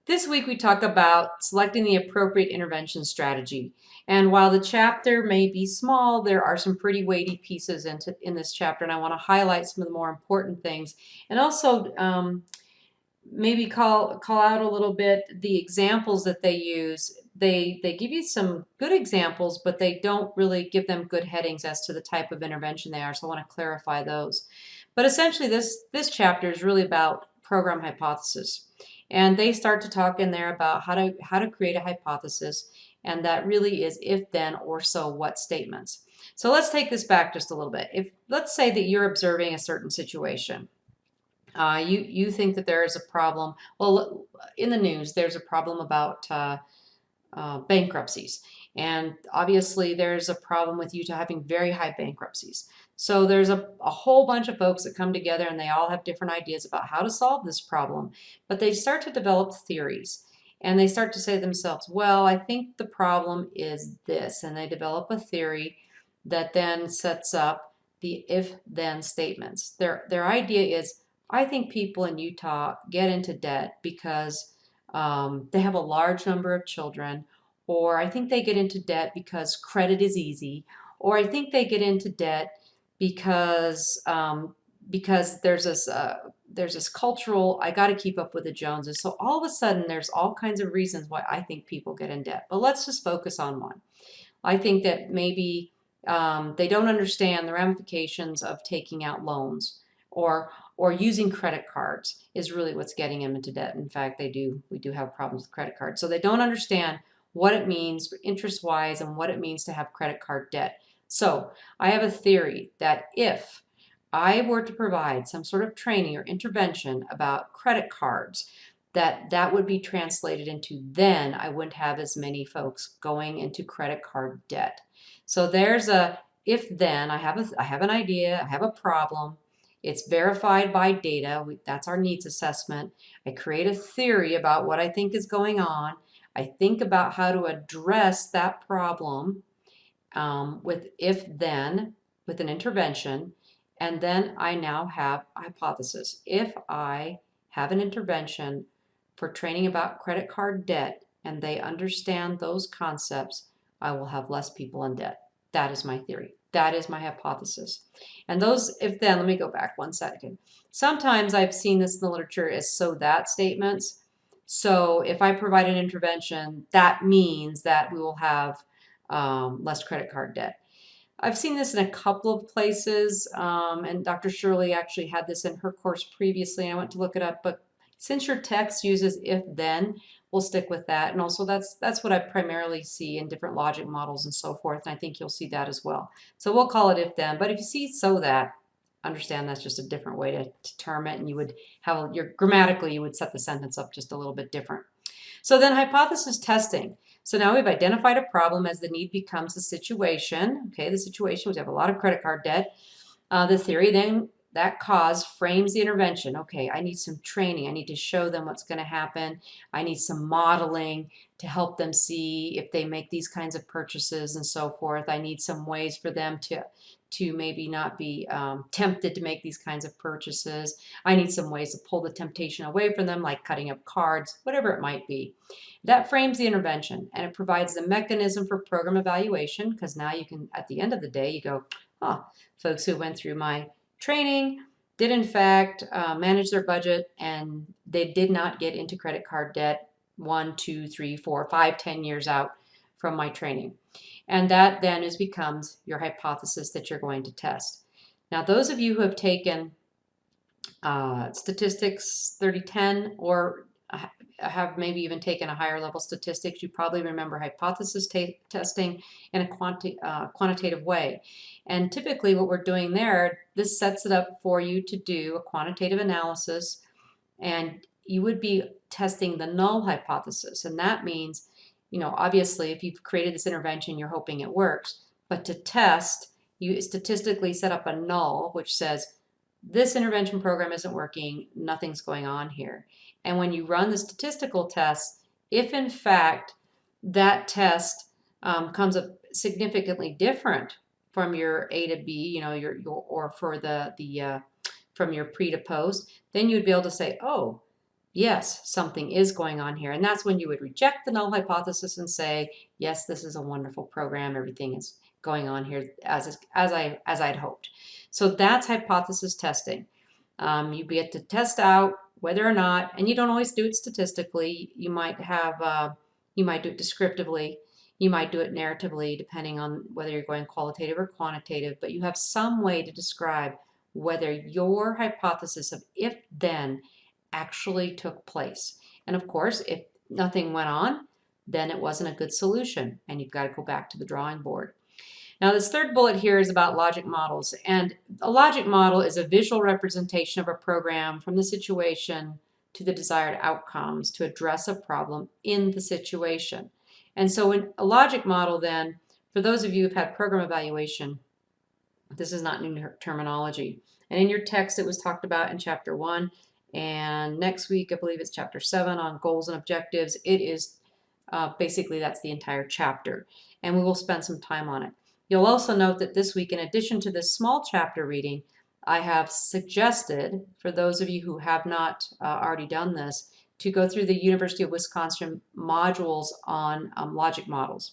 This week we talk about selecting the appropriate intervention strategy. And while the chapter may be small, there are some pretty weighty pieces in this chapter, and I want to highlight some of the more important things, and also maybe call out a little bit the examples that they use. They give you some good examples, but they don't really give them good headings as to the type of intervention they are. So I want to clarify those. But essentially, this chapter is really about program hypothesis, and they start to talk in there about how to create a hypothesis, and that really is if, then, or so what statements. So let's take this back just a little bit. If let's say that you're observing a certain situation. You think that there is a problem. Well, in the news, there's a problem about bankruptcies. And obviously, there's a problem with Utah having very high bankruptcies. So there's a whole bunch of folks that come together and they all have different ideas about how to solve this problem. But they start to develop theories. And they start to say to themselves, well, I think the problem is this. And they develop a theory that then sets up the if-then statements. Their idea is, I think people in Utah get into debt because they have a large number of children, or I think they get into debt because credit is easy, or I think they get into debt because there's this cultural, I got to keep up with the Joneses. So all of a sudden, there's all kinds of reasons why I think people get in debt. But let's just focus on one. I think that maybe they don't understand the ramifications of taking out loans, or using credit cards is really what's getting them into debt. In fact, we do have problems with credit cards. So they don't understand what it means interest-wise and what it means to have credit card debt. So I have a theory that if I were to provide some sort of training or intervention about credit cards, that would be translated into then I wouldn't have as many folks going into credit card debt. So there's a if then. I have an idea, I have a problem. It's verified by data. That's our needs assessment. I create a theory about what I think is going on. I think about how to address that problem with if-then, with an intervention, and then I now have a hypothesis. If I have an intervention for training about credit card debt and they understand those concepts, I will have less people in debt. That is my theory. That is my hypothesis. And those if then, let me go back one second. Sometimes I've seen this in the literature as so that statements. So if I provide an intervention, that means that we will have less credit card debt. I've seen this in a couple of places, and Dr. Shirley actually had this in her course previously, and I went to look it up, but since your text uses if then, we'll stick with that. And also that's what I primarily see in different logic models and so forth, and I think you'll see that as well. So we'll call it if then, but if you see so that, understand that's just a different way to term it, and you would have grammatically you would set the sentence up just a little bit different. So then hypothesis testing. So now we've identified a problem as the need becomes the situation. Okay, the situation was we have a lot of credit card debt. The theory then that cause frames the intervention. Okay, I need some training. I need to show them what's going to happen. I need some modeling to help them see if they make these kinds of purchases and so forth. I need some ways for them to maybe not be tempted to make these kinds of purchases. I need some ways to pull the temptation away from them, like cutting up cards, whatever it might be. That frames the intervention, and it provides the mechanism for program evaluation, because now you can, at the end of the day, you go, folks who went through my training did in fact manage their budget, and they did not get into credit card debt 1, 2, 3, 4, 5, 10 years out from my training. And that then becomes your hypothesis that you're going to test. Now, those of you who have taken statistics 3010 or have maybe even taken a higher level statistics, you probably remember hypothesis testing in a quantitative way. And typically what we're doing there, this sets it up for you to do a quantitative analysis, and you would be testing the null hypothesis. And that means, obviously if you've created this intervention, you're hoping it works. But to test, you statistically set up a null, which says, this intervention program isn't working, nothing's going on here. And when you run the statistical test, if in fact that test comes up significantly different from your A to B, or for from your pre to post, then you'd be able to say, oh, yes, something is going on here. And that's when you would reject the null hypothesis and say, yes, this is a wonderful program. Everything is going on here as I'd hoped. So that's hypothesis testing. You get to test out whether or not, and you don't always do it statistically. You might do it descriptively. You might do it narratively, depending on whether you're going qualitative or quantitative, but you have some way to describe whether your hypothesis of if then actually took place. And of course, if nothing went on, then it wasn't a good solution, and you've got to go back to the drawing board. Now, this third bullet here is about logic models, and a logic model is a visual representation of a program from the situation to the desired outcomes to address a problem in the situation. And so in a logic model then, for those of you who've had program evaluation, this is not new terminology. And in your text, it was talked about in chapter 1. And next week, I believe it's chapter 7 on goals and objectives. It is basically that's the entire chapter. And we will spend some time on it. You'll also note that this week, in addition to this small chapter reading, I have suggested, for those of you who have not already done this, to go through the University of Wisconsin modules on logic models.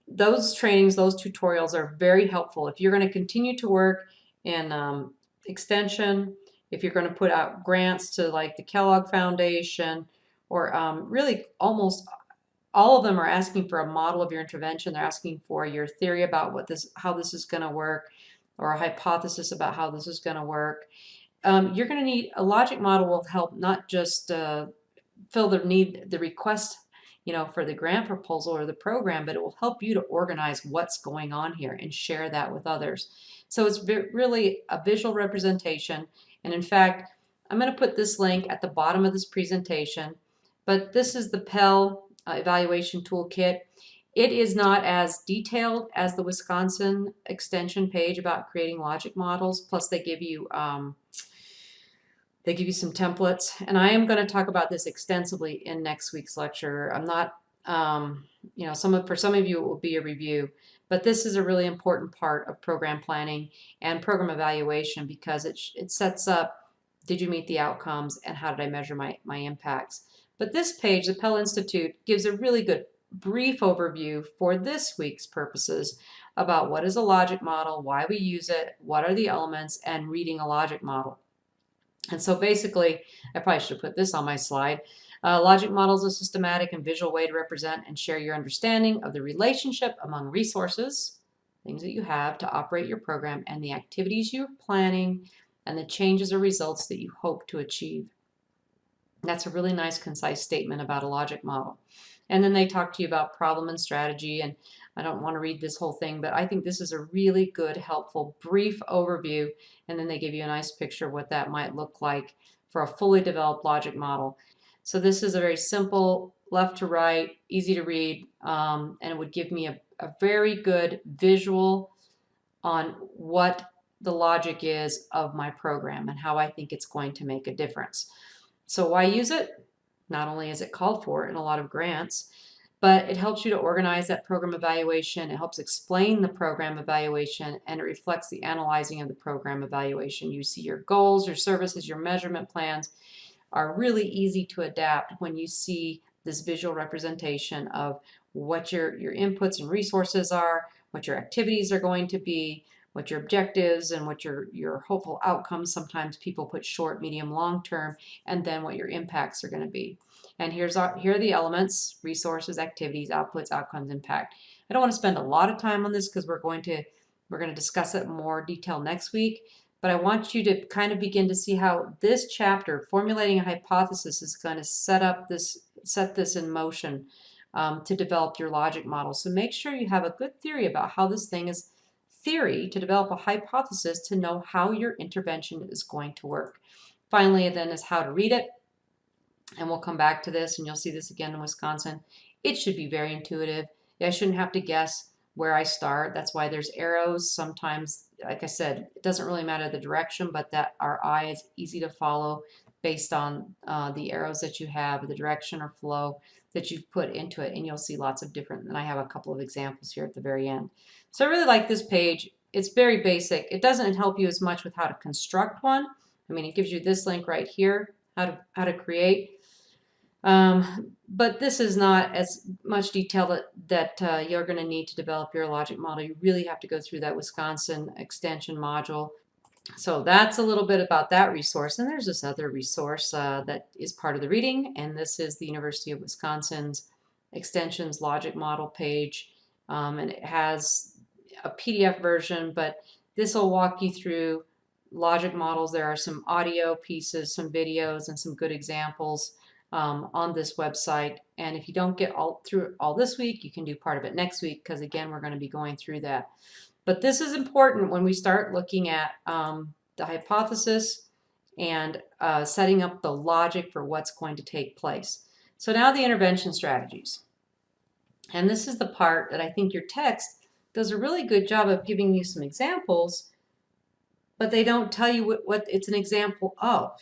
Those trainings, those tutorials are very helpful. If you're going to continue to work in extension, if you're going to put out grants to like the Kellogg Foundation, or really almost all of them are asking for a model of your intervention. They're asking for your theory about how this is going to work, or a hypothesis about how this is going to work. You're going to need a logic model will help not just fill the request, for the grant proposal or the program, but it will help you to organize what's going on here and share that with others. So it's really a visual representation. And in fact, I'm going to put this link at the bottom of this presentation, but this is the Pell evaluation toolkit. It is not as detailed as the Wisconsin extension page about creating logic models, plus they give you some templates, and I am going to talk about this extensively in next week's lecture. I'm not, for some of you it will be a review, but this is a really important part of program planning and program evaluation because it sets up, did you meet the outcomes, and how did I measure my impacts. But this page, the Pell Institute, gives a really good brief overview for this week's purposes about what is a logic model, why we use it, what are the elements, and reading a logic model. And so basically, I probably should have put this on my slide. Logic model is a systematic and visual way to represent and share your understanding of the relationship among resources, things that you have to operate your program, and the activities you're planning, and the changes or results that you hope to achieve. That's a really nice, concise statement about a logic model. And then they talk to you about problem and strategy, and I don't want to read this whole thing, but I think this is a really good, helpful, brief overview, and then they give you a nice picture of what that might look like for a fully developed logic model. So this is a very simple, left to right, easy to read, and it would give me a very good visual on what the logic is of my program and how I think it's going to make a difference. So why use it? Not only is it called for in a lot of grants, but it helps you to organize that program evaluation. It helps explain the program evaluation, and it reflects the analyzing of the program evaluation. You see your goals, your services, your measurement plans are really easy to adapt when you see this visual representation of what your inputs and resources are, what your activities are going to be, what your objectives and what your hopeful outcomes. Sometimes people put short, medium, long term, and then what your impacts are going to be. And here are the elements: resources, activities, outputs, outcomes, impact. I don't want to spend a lot of time on this because we're going to discuss it in more detail next week, but I want you to kind of begin to see how this chapter, formulating a hypothesis, is going to set this in motion to develop your logic model. So make sure you have a good theory about how this thing is to develop a hypothesis to know how your intervention is going to work. Finally, then, is how to read it. And we'll come back to this, and you'll see this again in Wisconsin. It should be very intuitive. I shouldn't have to guess where I start. That's why there's arrows. Sometimes, like I said, it doesn't really matter the direction, but that our eye is easy to follow based on the arrows that you have, the direction or flow that you've put into it, and you'll see lots of different, and I have a couple of examples here at the very end. So I really like this page. It's very basic. It doesn't help you as much with how to construct one. I mean, it gives you this link right here, how to create. But this is not as much detail that you're going to need to develop your logic model. You really have to go through that Wisconsin extension module. So that's a little bit about that resource. And there's this other resource that is part of the reading, and this is the University of Wisconsin's extensions logic model page. And it has a PDF version, but this will walk you through logic models. There are some audio pieces, some videos, and some good examples on this website. And if you don't get through all this week, you can do part of it next week, because again, we're going to be going through that. But this is important when we start looking at the hypothesis and setting up the logic for what's going to take place. So now the intervention strategies. And this is the part that I think your text does a really good job of giving you some examples, but they don't tell you what it's an example of.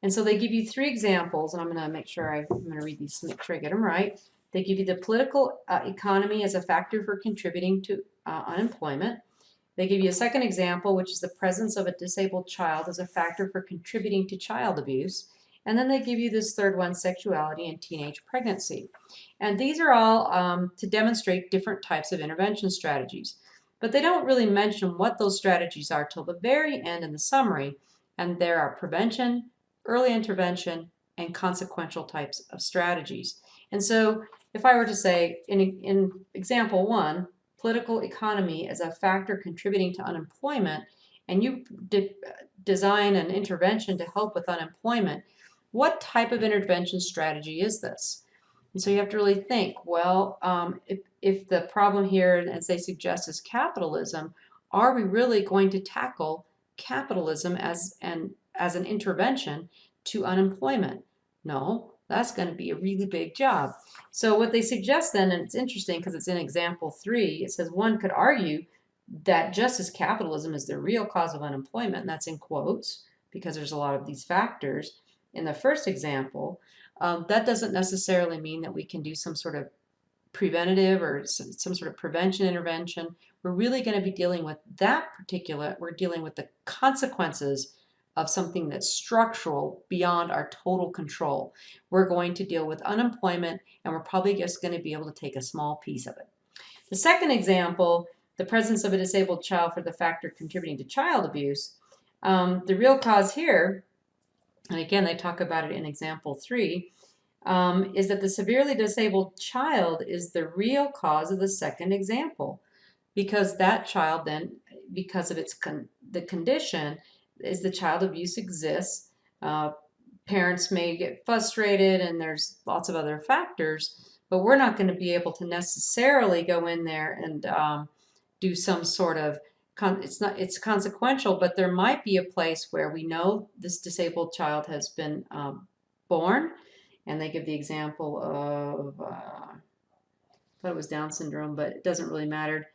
And so they give you 3 examples, and I'm going to make sure I'm going to read these to make sure I get them right. They give you the political economy as a factor for contributing to unemployment. They give you a second example, which is the presence of a disabled child as a factor for contributing to child abuse. And then they give you this third one, sexuality and teenage pregnancy. And these are all to demonstrate different types of intervention strategies. But they don't really mention what those strategies are till the very end in the summary. And there are prevention, early intervention, and consequential types of strategies. And so if I were to say in example 1, political economy as a factor contributing to unemployment, and you design an intervention to help with unemployment, what type of intervention strategy is this? And so you have to really think, well, if the problem here, as they suggest, is capitalism, are we really going to tackle capitalism as an intervention to unemployment? No, that's going to be a really big job. So what they suggest then, and it's interesting because it's in example 3, it says one could argue that just as capitalism is the real cause of unemployment, and that's in quotes because there's a lot of these factors in the first example, that doesn't necessarily mean that we can do some sort of preventative or some sort of prevention intervention. We're really going to be dealing with we're dealing with the consequences of something that's structural beyond our total control. We're going to deal with unemployment, and we're probably just going to be able to take a small piece of it. The second example, the presence of a disabled child for the factor contributing to child abuse, the real cause here, and again they talk about it in example 3, is that the severely disabled child is the real cause of the second example, because that child then, because of the condition, is the child abuse exists. Parents may get frustrated, and there's lots of other factors, but we're not going to be able to necessarily go in there and do some sort of it's consequential, but there might be a place where we know this disabled child has been born, and they give the example of I thought it was Down syndrome, but it doesn't really matter.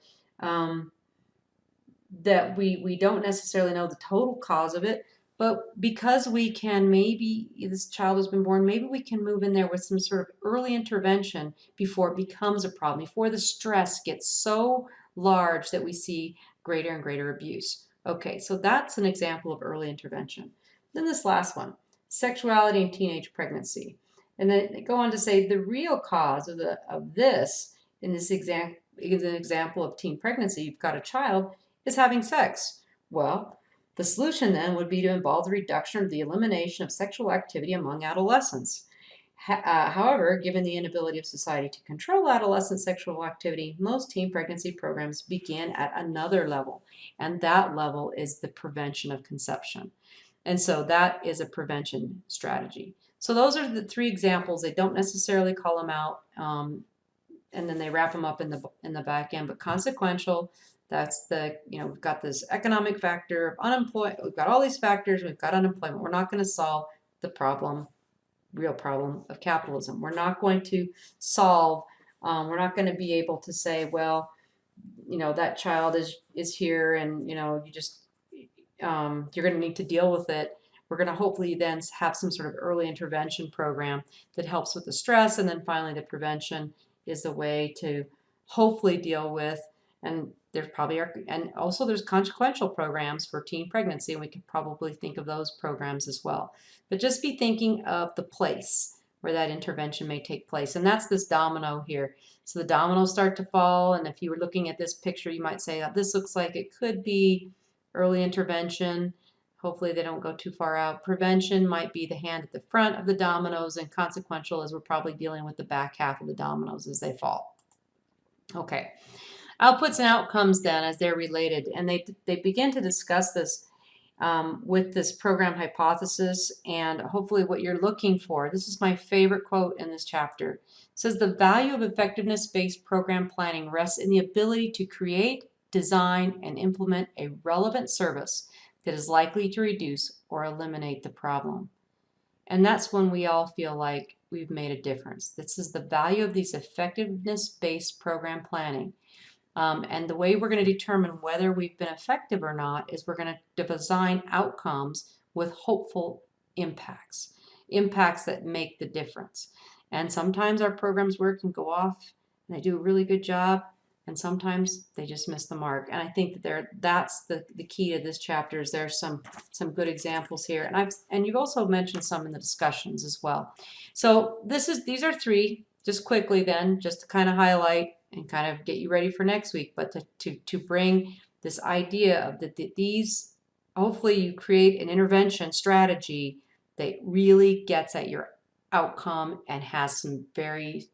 That we don't necessarily know the total cause of it, but because we can, maybe this child has been born, maybe we can move in there with some sort of early intervention before it becomes a problem, before the stress gets so large that we see greater and greater abuse. Okay, so that's an example of early intervention. Then this last one, sexuality and teenage pregnancy. And then they go on to say the real cause of this, in this example, is an example of teen pregnancy. You've got a child is having sex. Well, the solution then would be to involve the reduction or the elimination of sexual activity among adolescents. However, given the inability of society to control adolescent sexual activity, most teen pregnancy programs begin at another level, and that level is the prevention of conception. And so that is a prevention strategy. So those are the 3 examples. They don't necessarily call them out, and then they wrap them up in the back end. But consequential, that's we've got this economic factor of unemployment. We've got all these factors. We've got unemployment. We're not going to solve the real problem of capitalism. We're not going to solve, we're not going to be able to say, well, that child is here, and, you just, you're going to need to deal with it. We're going to hopefully then have some sort of early intervention program that helps with the stress, and then finally the prevention is the way to hopefully deal with And there's probably and also there's consequential programs for teen pregnancy, and we could probably think of those programs as well. But just be thinking of the place where that intervention may take place. And that's this domino here. So the dominoes start to fall, and if you were looking at this picture, you might say, this looks like it could be early intervention. Hopefully they don't go too far out. Prevention might be the hand at the front of the dominoes, and consequential is we're probably dealing with the back half of the dominoes as they fall. Okay. Outputs and outcomes then, as they're related, and they begin to discuss this with this program hypothesis, and hopefully what you're looking for. This is my favorite quote in this chapter. It says, the value of effectiveness-based program planning rests in the ability to create, design, and implement a relevant service that is likely to reduce or eliminate the problem. And that's when we all feel like we've made a difference. This is the value of these effectiveness-based program planning. And the way we're going to determine whether we've been effective or not is we're going to design outcomes with hopeful impacts, impacts that make the difference. And sometimes our programs work and go off and they do a really good job, and sometimes they just miss the mark. And I think that that's the key to this chapter. Is there's some good examples here, and you've also mentioned some in the discussions as well. So these are three, just quickly then, just to kind of highlight and kind of get you ready for next week, but to bring this idea of that these, hopefully you create an intervention strategy that really gets at your outcome and has some very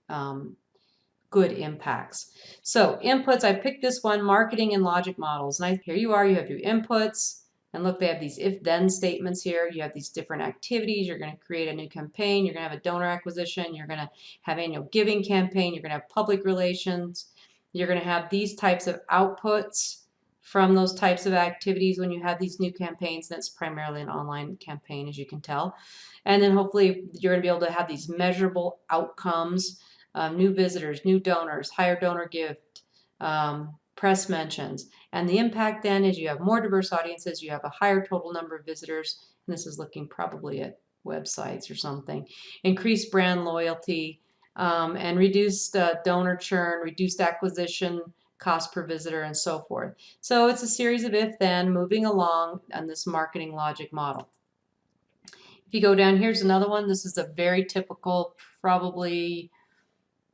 good impacts. So inputs, I picked this one, marketing and logic models. And here you are, you have your inputs, and look, they have these if-then statements here. You have these different activities. You're going to create a new campaign. You're going to have a donor acquisition. You're going to have annual giving campaign. You're going to have public relations. You're going to have these types of outputs from those types of activities when you have these new campaigns. That's primarily an online campaign, as you can tell. And then hopefully you're going to be able to have these measurable outcomes, new visitors, new donors, higher donor gift, press mentions. And the impact then is you have more diverse audiences, you have a higher total number of visitors, and this is looking probably at websites or something. Increased brand loyalty, and reduced donor churn, reduced acquisition cost per visitor, and so forth. So it's a series of if-then moving along on this marketing logic model. If you go down, here's another one. This is a very typical, probably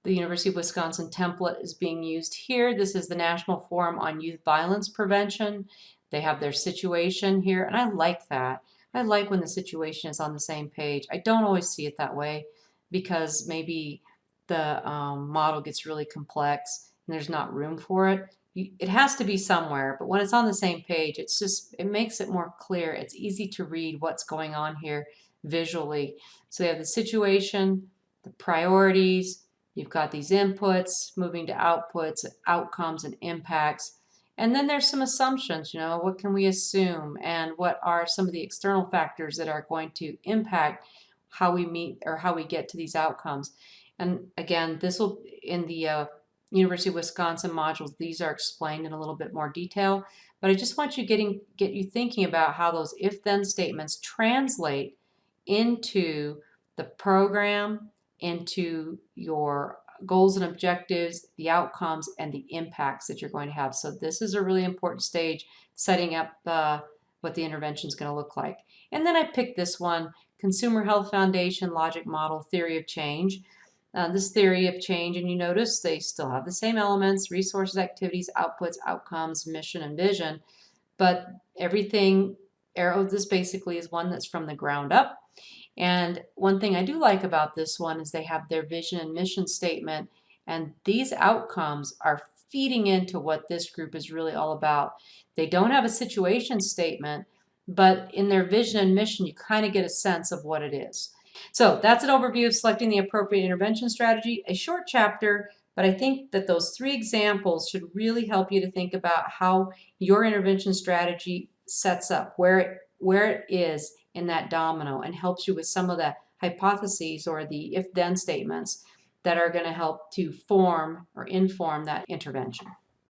the University of Wisconsin template is being used here. This is the National Forum on Youth Violence Prevention. They have their situation here, and I like that. I like when the situation is on the same page. I don't always see it that way because maybe the model gets really complex and there's not room for it. It has to be somewhere, but when it's on the same page, it makes it more clear. It's easy to read what's going on here visually. So you have the situation, the priorities, you've got these inputs moving to outputs, outcomes, and impacts. And then there's some assumptions, what can we assume, and what are some of the external factors that are going to impact how we meet or how we get to these outcomes. And again, this will, in the University of Wisconsin modules, these are explained in a little bit more detail. But I just want you get you thinking about how those if-then statements translate into the program, into your goals and objectives, the outcomes, and the impacts that you're going to have. So this is a really important stage, setting up what the intervention is going to look like. And then I picked this one, Consumer Health Foundation Logic Model Theory of Change. This theory of change, and you notice they still have the same elements: resources, activities, outputs, outcomes, mission, and vision. But everything, this basically is one that's from the ground up. And one thing I do like about this one is they have their vision and mission statement, and these outcomes are feeding into what this group is really all about. They don't have a situation statement, but in their vision and mission, you kind of get a sense of what it is. So that's an overview of selecting the appropriate intervention strategy, a short chapter, but I think that those three examples should really help you to think about how your intervention strategy sets up, where it is in that domino, and helps you with some of the hypotheses or the if-then statements that are going to help to form or inform that intervention.